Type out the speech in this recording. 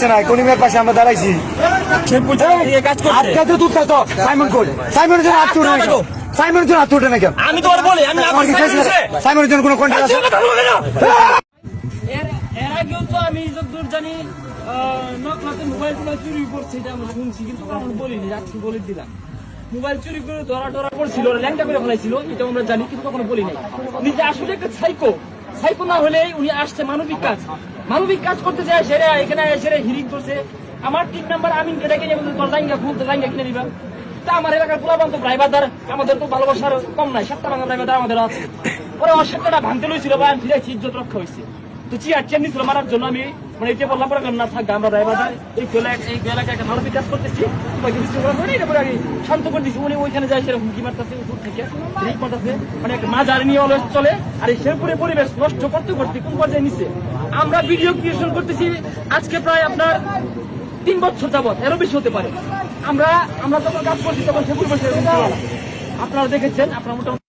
আসছে না, কনিমের পাশে আমরা দাঁড়াইছি। আজকে তো দুধ খাইতো সাইমন কোড, সাইমনের জন্য হাত উঠে না কেন? সাইমনের জন্য হাত উঠে না কেন? আমি তো বলি আমি সাইমনের জন্য কোনো কন্ট্যাক্ট আছে? এর আগেও তো আমি যতদূর জানি নকলাতে মোবাইল টোবাইল চুরি করছে, এটা আমরা শুনছি, কিন্তু কখনো বলিনি, আজকে বলে দিলাম। মোবাইল চুরি করে ধরা টরা করছিল, ল্যাংটা করে ফেলাইছিল, এটা আমরা জানি, কিন্তু কখনো বলি নাই। নিজে আসলে একটা সাইকো না হলে উনি আসছে মানবিক কাজ করতে চায়, সেরা এখানে সেরা হিরিং করছে। আমার টিম মেম্বার আমি এটাকে নিয়ে বলতে জাইঙ্গা খুলতে জাইঙ্গা কিনে দিবা। তা আমার এলাকার পোলাপান্ত ড্রাইভারদার আমাদের তো ভালোবাসার কম নাই, 7টা ভাঙা ড্রাইভারদার আমাদের আছে। ওরা অসুবিধাটা ভাঙতে লইছিল বা ফিরাইছি, ইজ্জত রক্ষা হয়েছে। তো চেয়ার নিছিল মারার জন্য আমি মানে এটা বললাম পরে না থাকবে, আমরা ড্রাইভারদার এই এলাকায় একটা মানবিক কাজ করতেছি, আমি শান্ত করে দিচ্ছি। উনি ওইখানে যায় সেরকম হুমকি মারতেছে, উপর থেকে রিক মারতেছে, মানে একটা মাঝারি নিয়ে অলস চলে। আর এই শেরপুরে পরিবেশ নষ্ট করতে করতে কোন পর্যায়ে নিচ্ছে। আমরা ভিডিও ক্রিয়েশন করতেছি আজকে প্রায় আপনার 3 বছর যাবত, এরও বেশি হতে পারে। আমরা যখন কাজ করছি তখন সে পরিবেশ আপনারা দেখেছেন, আপনারা মোটামুটি